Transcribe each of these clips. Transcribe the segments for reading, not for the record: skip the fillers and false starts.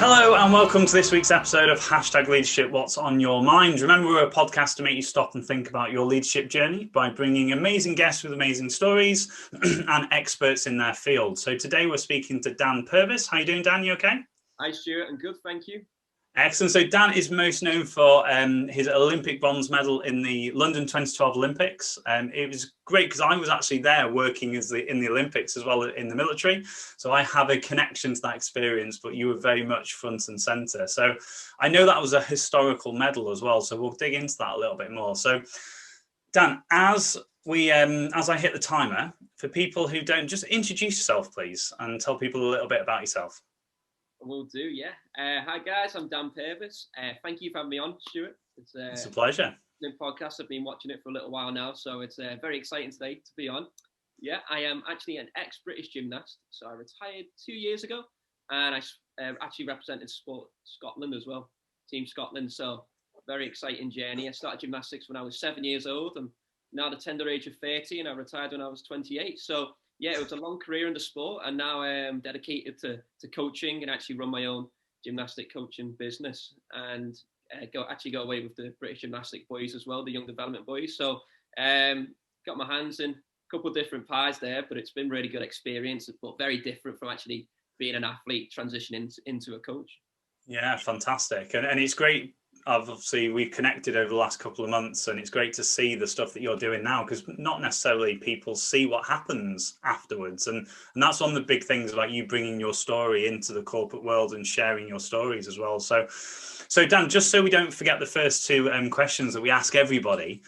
Hello and welcome to this week's episode of Hashtag Leadership What's on Your Mind. Remember, we're a podcast to make you stop and think about your leadership journey by bringing amazing guests with amazing stories and experts in their field. So today we're speaking to Dan Purvis. How are you doing, Dan? You okay? Hi, Stuart. I'm good, thank you. Excellent. So Dan is most known for his Olympic bronze medal in the London 2012 Olympics. It was great because I was actually there working in the Olympics as well in the military. So I have a connection to that experience, but you were very much front and center. So I know that was a historical medal as well. So we'll dig into that a little bit more. So Dan, as I hit the timer, for people who don't, just introduce yourself, please, and tell people a little bit about yourself. Will do, yeah. Hi guys, I'm Dan Purvis. Thank you for having me on, Stuart. It's a pleasure. New podcast. I've been watching it for a little while now, so it's very exciting today to be on. Yeah, I am actually an ex-British gymnast, so I retired 2 years ago, and I actually represented sport Scotland as well, Team Scotland. So very exciting journey. I started gymnastics when I was 7 years old. I'm now the tender age of 30, and I retired when I was 28. So yeah, it was a long career in the sport, and now I'm dedicated to coaching and actually run my own gymnastic coaching business and go away with the British gymnastic boys as well, the young development boys. So got my hands in a couple of different pies there, but it's been really good experience, but very different from actually being an athlete transitioning into a coach. Yeah, fantastic. And it's great. Obviously, we've connected over the last couple of months, and it's great to see the stuff that you're doing now, because not necessarily people see what happens afterwards. And that's one of the big things about you bringing your story into the corporate world and sharing your stories as well. So Dan, just so we don't forget the first two questions that we ask everybody,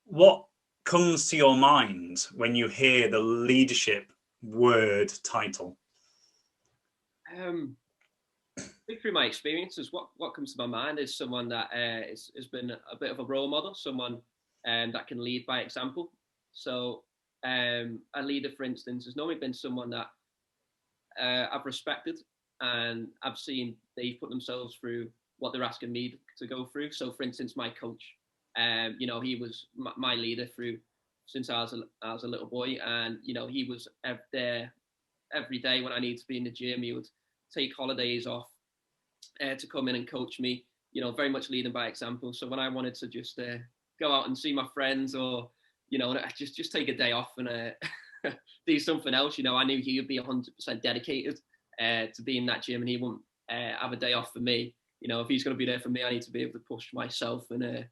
what comes to your mind when you hear the leadership word title? Through my experiences, what comes to my mind is someone that has been a bit of a role model, someone that can lead by example. So a leader, for instance, has normally been someone that I've respected, and I've seen they've put themselves through what they're asking me to go through. So, for instance, my coach, he was my leader through since I was a little boy, and he was there every day when I needed to be in the gym. He would take holidays off to come in and coach me, very much leading by example. So when I wanted to just go out and see my friends, or just take a day off and do something else, I knew he would be 100% dedicated to be in that gym, and he wouldn't have a day off for me. If he's going to be there for me, I need to be able to push myself and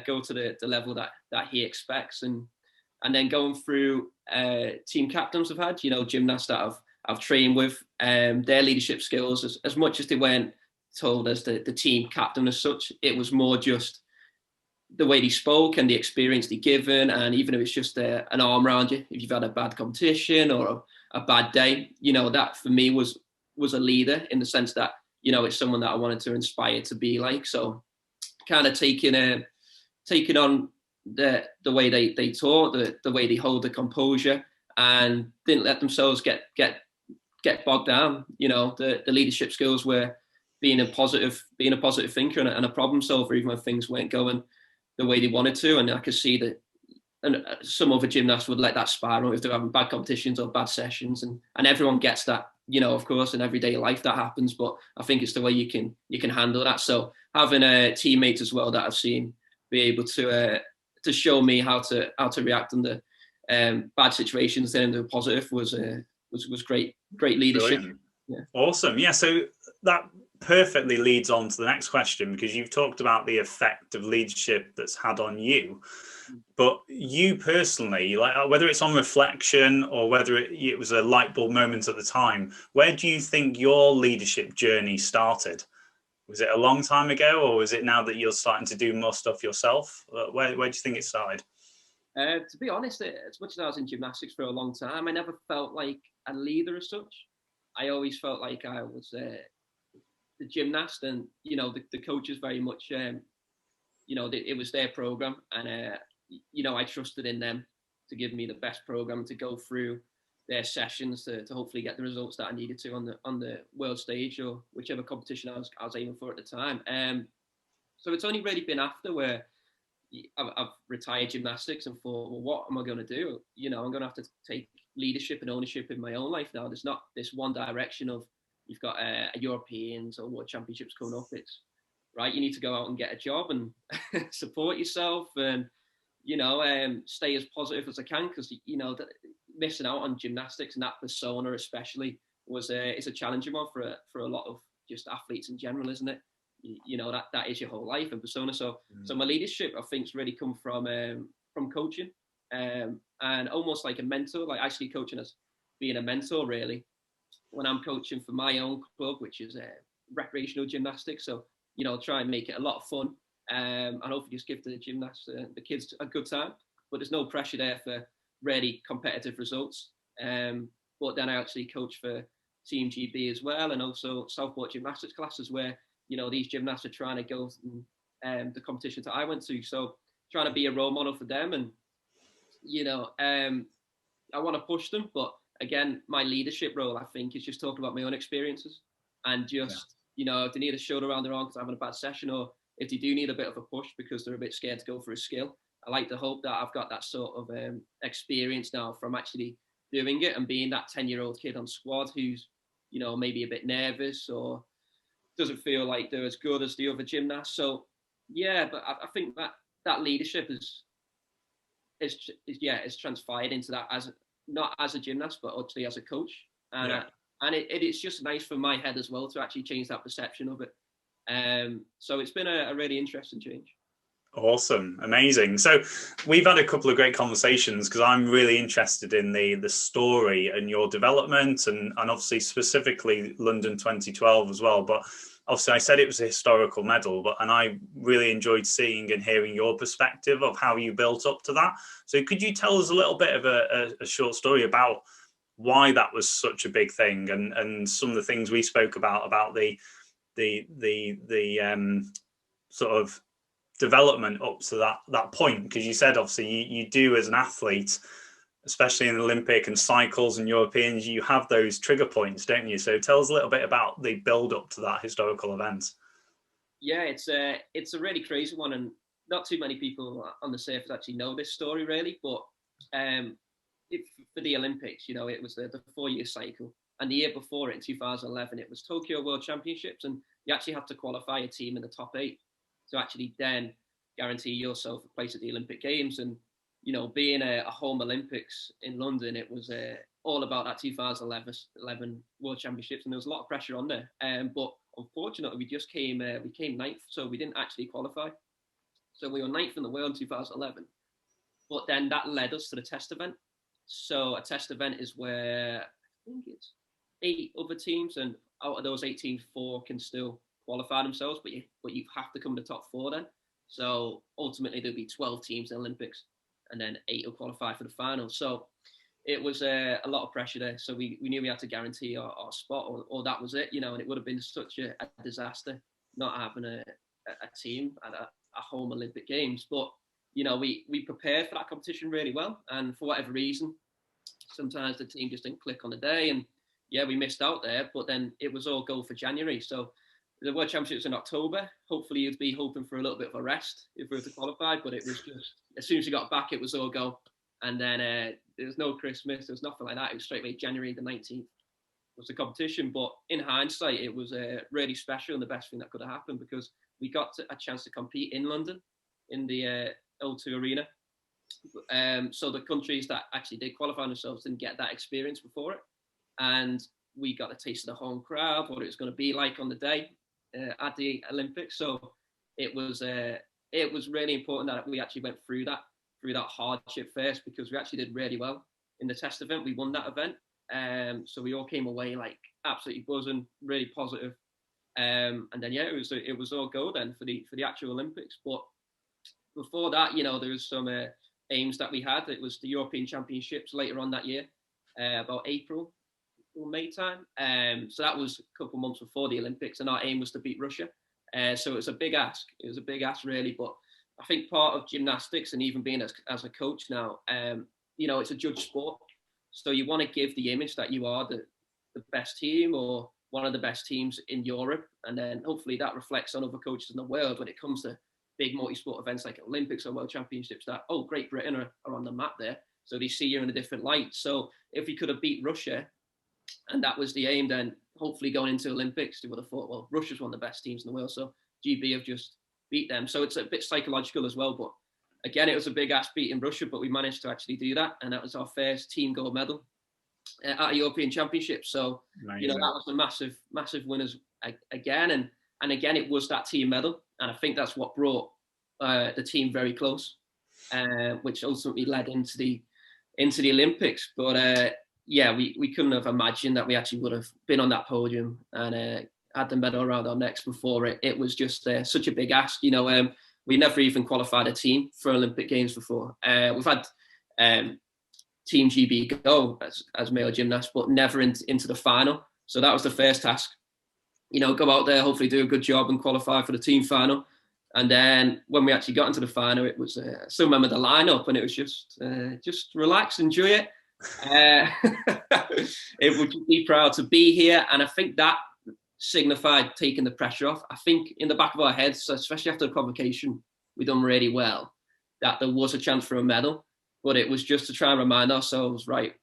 go to the level that he expects. And then going through team captains I've had, gymnasts that I've trained with, their leadership skills, as much as they weren't told as the team captain as such, it was more just the way they spoke and the experience they given. And even if it's just an arm around you, if you've had a bad competition or a bad day, that for me was a leader, in the sense that, it's someone that I wanted to inspire to be like. So kind of taking on the way they taught, the way they hold the composure, and didn't let themselves get bogged down. The leadership skills were being a positive thinker and a problem solver, even when things weren't going the way they wanted to. And I could see that, and some other gymnasts would let that spiral if they're having bad competitions or bad sessions, and everyone gets that, of course, in everyday life that happens. But I think it's the way you can handle that. So having teammates as well that I've seen be able to show me how to react under bad situations, then into a positive, was great leadership. Yeah. Awesome. Yeah. So that perfectly leads on to the next question, because you've talked about the effect of leadership that's had on you, but you personally, like, whether it's on reflection or whether it was a light bulb moment at the time, where do you think your leadership journey started? Was it a long time ago, or is it now that you're starting to do more stuff yourself? Where do you think it started? To be honest, as much as I was in gymnastics for a long time, I never felt like a leader as such. I always felt like I was the gymnast, and the coaches very much, it was their program, and I trusted in them to give me the best program to go through their sessions to hopefully get the results that I needed to on the world stage, or whichever competition I was aiming for at the time. So it's only really been after where I've retired gymnastics and thought, well, what am I going to do? I'm going to have to take leadership and ownership in my own life now. There's not this one direction of you've got a Europeans or World Championships coming up, it's right. You need to go out and get a job and support yourself, and stay as positive as I can, because missing out on gymnastics and that persona especially is a challenging one for a lot of just athletes in general, isn't it? That is your whole life and persona. So my leadership, I think, has really come from coaching, and almost like a mentor, like actually coaching as being a mentor really. When I'm coaching for my own club, which is recreational gymnastics, so try and make it a lot of fun, and hopefully just give the gymnasts, the kids, a good time. But there's no pressure there for really competitive results. But then I actually coach for Team GB as well, and also Southport gymnastics classes where these gymnasts are trying to go the competitions that I went to. So trying to be a role model for them, and I want to push them. But again, my leadership role, I think, is just talking about my own experiences, and just if they need a shoulder around their arm because they're having a bad session, or if they do need a bit of a push because they're a bit scared to go for a skill, I like to hope that I've got that sort of experience now from actually doing it and being that 10-year-old kid on squad who's maybe a bit nervous or doesn't feel like they're as good as the other gymnasts. So but I think that leadership is transpired into that, as not as a gymnast but actually as a coach, and it's just nice for my head as well to actually change that perception of it. So it's been a really interesting change. Awesome. Amazing. So we've had a couple of great conversations, because I'm really interested in the story and your development, and obviously specifically London 2012 as well. But obviously I said it was a historical medal, and I really enjoyed seeing and hearing your perspective of how you built up to that. So could you tell us a little bit of a short story about why that was such a big thing, and some of the things we spoke about the sort of development up to that point? Because you said obviously you do, as an athlete, especially in Olympic and cycles and Europeans, you have those trigger points, don't you? So tell us a little bit about the build up to that historical event. Yeah, it's a really crazy one, and not too many people on the surface actually know this story really. But for the Olympics, it was the 4-year cycle, and the year before it, in 2011, it was Tokyo World Championships, and you actually had to qualify a team in the top 8 to actually then guarantee yourself a place at the Olympic Games. And being a home Olympics in London, it was all about that 2011 World Championships, and there was a lot of pressure on there. But unfortunately, we came ninth, so we didn't actually qualify. So we were ninth in the world in 2011. But then that led us to the test event. So a test event is where I think it's 8 other teams, and out of those 8 teams, 4 can still qualify themselves, but you have to come to the top 4 then. So ultimately there'll be 12 teams in the Olympics, and then 8 will qualify for the final. So it was a lot of pressure there. So we knew we had to guarantee our spot, or that was it, and it would have been such a disaster not having a team at a home Olympic Games. But we prepared for that competition really well, and for whatever reason, sometimes the team just didn't click on the day, and we missed out there. But then it was all go for January. So the World Championships in October. Hopefully you'd be hoping for a little bit of a rest if we were to qualify, but it was just, as soon as we got back, it was all go. And then there was no Christmas, there was nothing like that. It was straight away January the 19th was the competition. But in hindsight, it was really special and the best thing that could have happened, because we got a chance to compete in London in the O2 Arena. So the countries that actually did qualify themselves didn't get that experience before it. And we got a taste of the home crowd, what it was going to be like on the day at the Olympics. So it was really important that we actually went through that hardship first, because we actually did really well in the test event. We won that event, so we all came away like absolutely buzzing, really positive. And then it was all go then for the actual Olympics. But before that, there was some aims that we had. It was the European Championships later on that year, about April or May time. So that was a couple months before the Olympics, and our aim was to beat Russia. So it was a big ask. It was a big ask, really. But I think part of gymnastics, and even being as a coach now, it's a judged sport. So you want to give the image that you are the best team, or one of the best teams in Europe. And then hopefully that reflects on other coaches in the world when it comes to big multi-sport events like Olympics or World Championships, that, Great Britain are on the map there. So they see you in a different light. So if we could have beat Russia, and that was the aim, then hopefully going into Olympics. They would have thought, well, Russia's one of the best teams in the world, so GB have just beat them. So it's a bit psychological as well. But again, it was a big ask beating Russia, but we managed to actually do that, and that was our first team gold medal at a European Championship. So Amazing. that was a massive win again, and again it was that team medal, and I think that's what brought the team very close, which ultimately led into the Olympics. But we couldn't have imagined that we actually would have been on that podium and had the medal around our necks before it. It was just such a big ask. We never even qualified a team for Olympic Games before. We've had Team GB go as male gymnasts, but never into the final. So that was the first task. Go out there, hopefully do a good job and qualify for the team final. And then when we actually got into the final, it was I still remember the lineup, and it was just relax, enjoy it. It would be proud to be here, and I think that signified taking the pressure off. I think in the back of our heads, especially after the convocation, we done really well, that there was a chance for a medal, but it was just to try and remind ourselves, right,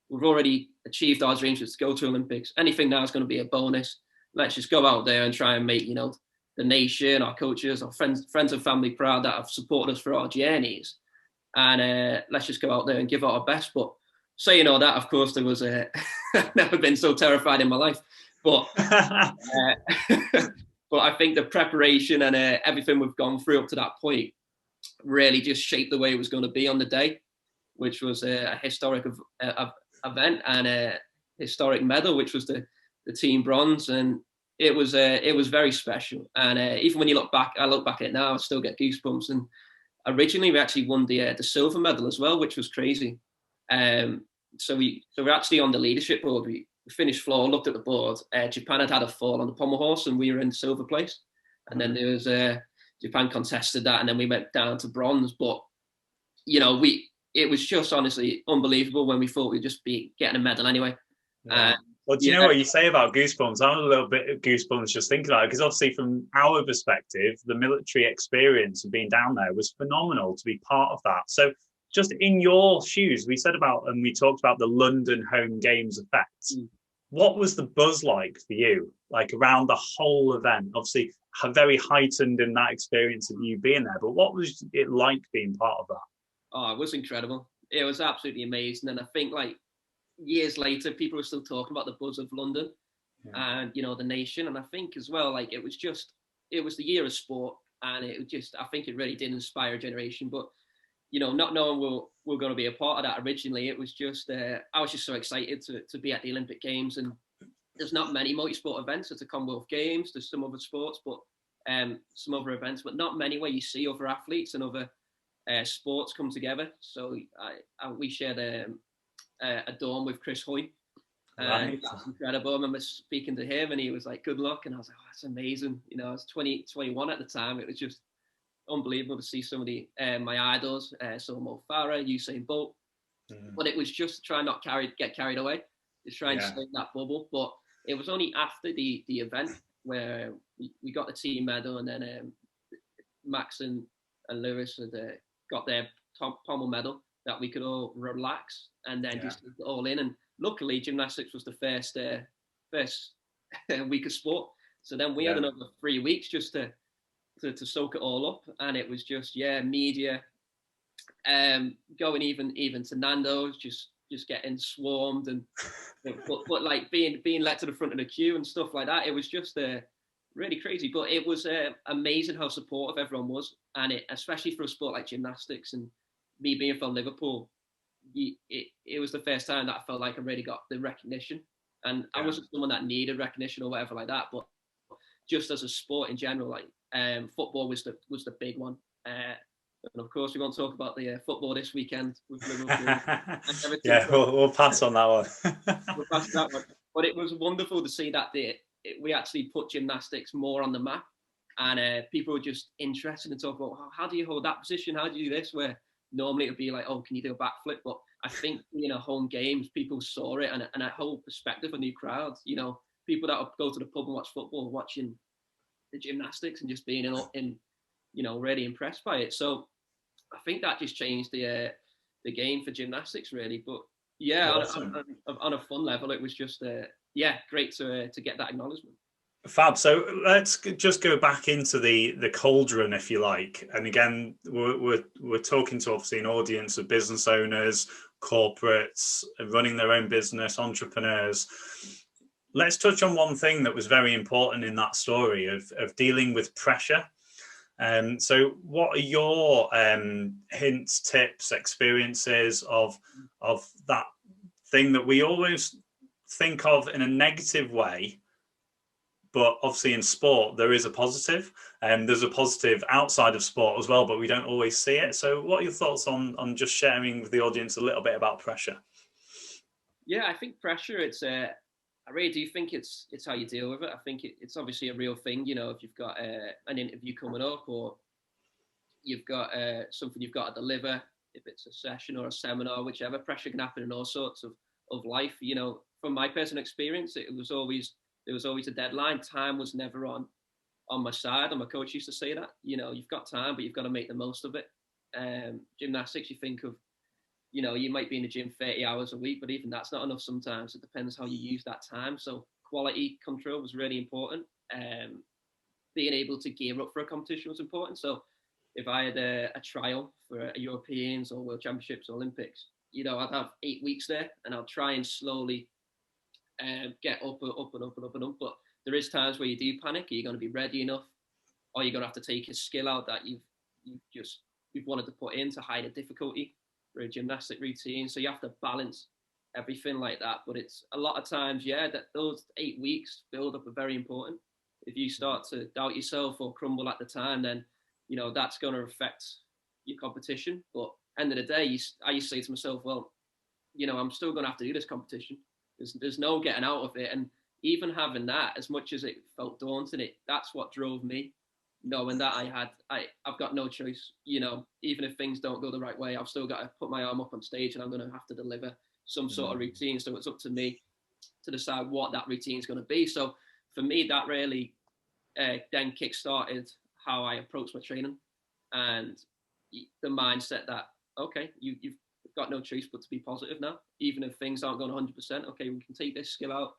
we've already achieved our dreams to go to Olympics. Anything now is going to be a bonus. Let's just go out there and try and make the nation, our coaches, our friends and family proud that have supported us for our journeys, and let's just go out there and give it our best. But saying all that, of course, there was I've never been so terrified in my life. But but I think the preparation and everything we've gone through up to that point really just shaped the way it was going to be on the day, which was a historic event and a historic medal, which was the team bronze, and it was very special. And even when I look back at it now, I still get goosebumps. And originally we actually won the silver medal as well, which was crazy. So we're actually on the leadership board. We finished floor, looked at the board. Japan had a fall on the pommel horse, and we were in silver place. And then there was Japan contested that, and then we went down to bronze. But it was just honestly unbelievable when we thought we'd just be getting a medal anyway. Yeah. Well, do you know what you say about goosebumps? I'm a little bit of goosebumps just thinking about it, because obviously from our perspective, the military experience of being down there was phenomenal to be part of that. So just in your shoes, we talked about the London home games effect. What was the buzz like for you, like around the whole event? Obviously, very heightened in that experience of you being there, but what was it like being part of that? Oh, it was incredible. It was absolutely amazing. And I think years later, people are still talking about the buzz of London and, the nation. And I think as well, it was the year of sport, and I think it really did inspire a generation. But, not knowing we're going to be a part of that originally, it was just, I was just so excited to be at the Olympic Games. And there's not many multi-sport events at the Commonwealth Games. There's some other sports, but some other events, but not many where you see other athletes and other sports come together. So we shared a dorm with Chris Hoy. Right. That's incredible. I remember speaking to him, and he was like, good luck. And I was like, oh, that's amazing. I was 21 at the time. It was just unbelievable to see some of my idols, so Mo Farah, Usain Bolt. But it was just to try and not get carried away, to try and stay in that bubble. But it was only after the event where we got the team medal, and then Max and Lewis had got their pommel medal, that we could all relax and then just take it all in. And luckily, gymnastics was the first week of sport. So then we had another 3 weeks just to soak it all up. And it was just, media, going even to Nando's, just getting swarmed, and but being let to the front of the queue and stuff like that. It was just really crazy. But it was amazing how supportive everyone was. And especially for a sport like gymnastics, and me being from Liverpool, it was the first time that I felt like I really got the recognition. And I wasn't someone that needed recognition or whatever like that, but just as a sport in general, football was the big one. And of course, we won't talk about the football this weekend with Liverpool. We'll pass on that one. We'll pass that one. But it was wonderful to see that we actually put gymnastics more on the map, and people were just interested in talking about how do you hold that position, how do you do this, where normally it would be like, oh, can you do a backflip? But I think, home games, people saw it, and a whole perspective, a new crowd, people that would go to the pub and watch football, watching the gymnastics and just being really impressed by it. So I think that just changed the game for gymnastics, really. But awesome. on a fun level, it was just yeah, great to get that acknowledgement. Fab. So let's just go back into the cauldron, if you like. And again, we're talking to obviously an audience of business owners, corporates, running their own business, entrepreneurs. Let's touch on one thing that was very important in that story of dealing with pressure. So what are your hints, tips, experiences of that thing that we always think of in a negative way? But obviously in sport, there is a positive, and there's a positive outside of sport as well, but we don't always see it. So what are your thoughts on just sharing with the audience a little bit about pressure? Yeah, I think pressure, I really do think it's how you deal with it. I think it's obviously a real thing, you know, if you've got an interview coming up, or you've got something you've got to deliver, if it's a session or a seminar, whichever, pressure can happen in all sorts of life. You know, from my personal experience, there was always a deadline. Time was never on my side, and my coach used to say that, you know, you've got time, but you've got to make the most of it. Gymnastics, you think of, you know, you might be in the gym 30 hours a week, but even that's not enough sometimes. It depends how you use that time. So quality control was really important. Being able to gear up for a competition was important. So if I had a trial for a Europeans or World Championships or Olympics, you know, I'd have 8 weeks there, and I'll try and slowly get up and up and up and up and up. But there is times where you do panic. Are you going to be ready enough, or you're going to have to take a skill out that you've wanted to put in to hide a difficulty for a gymnastic routine? So you have to balance everything like that. But it's a lot of times, yeah, that those 8 weeks build up are very important. If you start to doubt yourself or crumble at the time, then, you know, that's going to affect your competition. But end of the day, I used to say to myself, well, you know, I'm still going to have to do this competition. There's no getting out of it. And even having that, as much as it felt daunting, that's what drove me, knowing that I've got no choice. You know, even if things don't go the right way, I've still got to put my arm up on stage, and I'm going to have to deliver some sort of routine. So it's up to me to decide what that routine is going to be. So for me, that really then kick-started how I approach my training, and the mindset that, okay, you've got no choice but to be positive now, even if things aren't going 100%. Okay, we can take this skill out.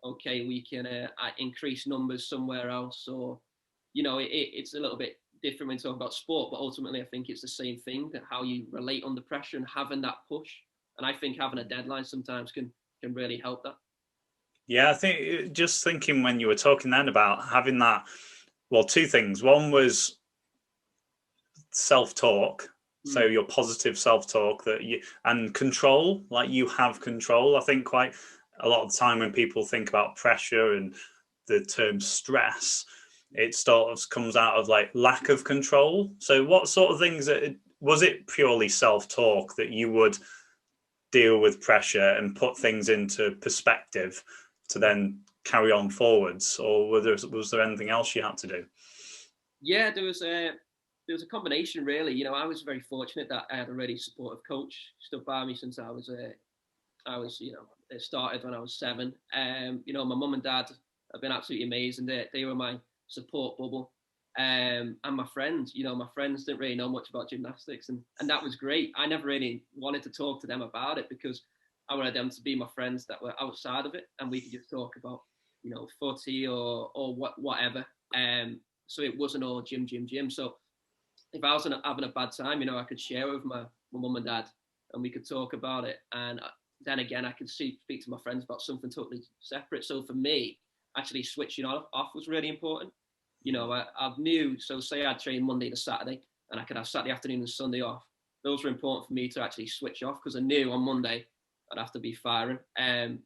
Okay, we can increase numbers somewhere else. Or, you know, it's a little bit different when talking about sport, but ultimately I think it's the same thing, that how you relate under pressure and having that push. And I think having a deadline sometimes can really help that. Yeah, I think just thinking when you were talking then about having that, well, two things. One was self-talk. So your positive self-talk that you, and control, like you have control. I think quite a lot of the time when people think about pressure and the term stress, it sort of comes out of like lack of control. So what sort of things, was it purely self-talk that you would deal with pressure and put things into perspective to then carry on forwards, or was there anything else you had to do? Yeah, there was a combination, really. You know, I was very fortunate that I had a really supportive coach, stood by me since I was you know, it started when I was 7. You know, my mum and dad have been absolutely amazing. They were my support bubble. And my friends, you know, my friends didn't really know much about gymnastics, and that was great. I never really wanted to talk to them about it, because I wanted them to be my friends that were outside of it, and we could just talk about, you know, footy or whatever. So it wasn't all gym. So if I was having a bad time, you know, I could share it with my mum and dad, and we could talk about it. And then again, I could speak to my friends about something totally separate. So for me, actually switching off was really important. You know, I knew, so say I'd train Monday to Saturday, and I could have Saturday afternoon and Sunday off. Those were important for me to actually switch off, because I knew on Monday I'd have to be firing.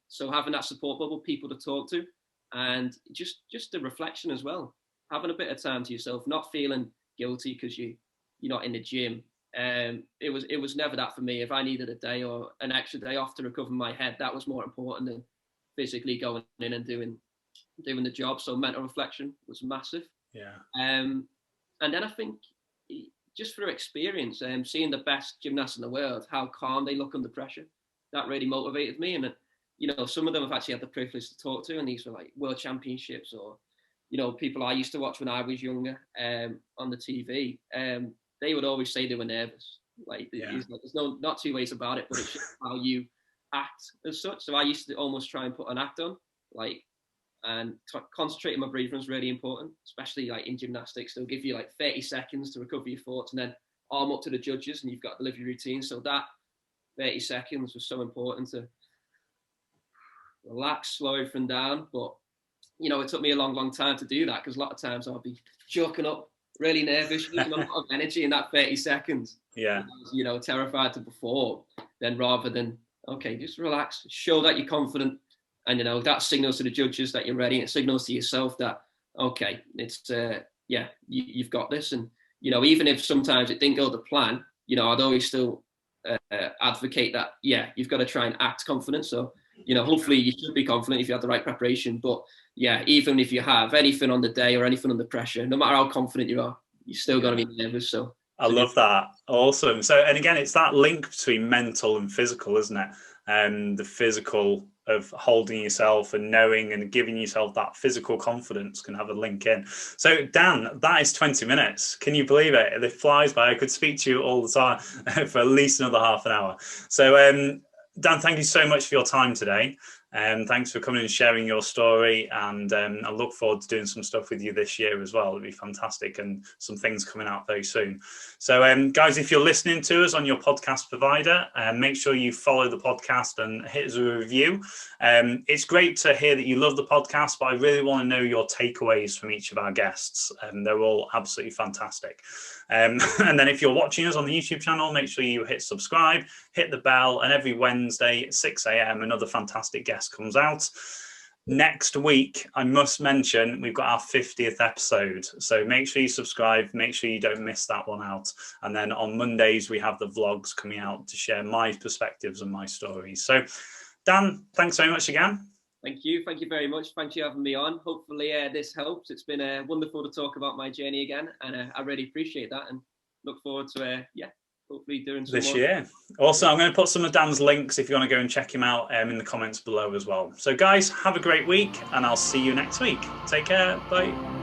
So having that support bubble, people to talk to, and just the reflection as well. Having a bit of time to yourself, not feeling guilty because you're not in the gym. It was never that for me. If I needed a day or an extra day off to recover my head, that was more important than physically going in and doing the job. So mental reflection was massive. Yeah. And then I think, just through experience, seeing the best gymnasts in the world, how calm they look under pressure, that really motivated me. And you know, some of them I've actually had the privilege to talk to, and these were like world championships, or, you know, people I used to watch when I was younger on the TV. They would always say they were nervous. Like, there's not two ways about it, but it's just how you act as such. So I used to almost try and put an act on. like, and concentrating my breathing is really important, especially like in gymnastics. They'll give you like 30 seconds to recover your thoughts, and then arm up to the judges, and you've got to live your routine. So that 30 seconds was so important to relax, slow everything down. But you know, it took me a long time to do that, because a lot of times I'll be choking up, really nervous, using a lot of energy in that 30 seconds. Yeah. You know, terrified to perform. Then rather than, okay, just relax, show that you're confident. And, you know, that signals to the judges that you're ready. It signals to yourself that, okay, it's, you've got this. And, you know, even if sometimes it didn't go to plan, you know, I'd always still advocate that, yeah, you've got to try and act confident. So, you know, hopefully you should be confident if you have the right preparation. But yeah, even if you have anything on the day or anything under pressure, no matter how confident you are, you're still going to be nervous. So I love that. Awesome. So, and again, it's that link between mental and physical, isn't it? The physical of holding yourself and knowing and giving yourself that physical confidence can have a link in. So, Dan, that is 20 minutes. Can you believe it? It flies by. I could speak to you all the time for at least another half an hour. So, Dan, thank you so much for your time today. Thanks for coming and sharing your story, and I look forward to doing some stuff with you this year as well. It'll be fantastic, and some things coming out very soon. So guys, if you're listening to us on your podcast provider, make sure you follow the podcast and hit us a review. It's great to hear that you love the podcast, but I really want to know your takeaways from each of our guests, and they're all absolutely fantastic. And then if you're watching us on the YouTube channel, make sure you hit subscribe, hit the bell, and every Wednesday at 6 a.m. another fantastic guest comes out. Next week, I must mention, we've got our 50th episode. So make sure you subscribe, make sure you don't miss that one out. And then on Mondays, we have the vlogs coming out to share my perspectives and my stories. So Dan, thanks very much again. Thank you. Thank you very much. Thank you for having me on. Hopefully this helps. It's been wonderful to talk about my journey again. And I really appreciate that, and look forward to, hopefully doing some this more. Year. Also, I'm going to put some of Dan's links if you want to go and check him out in the comments below as well. So guys, have a great week, and I'll see you next week. Take care. Bye.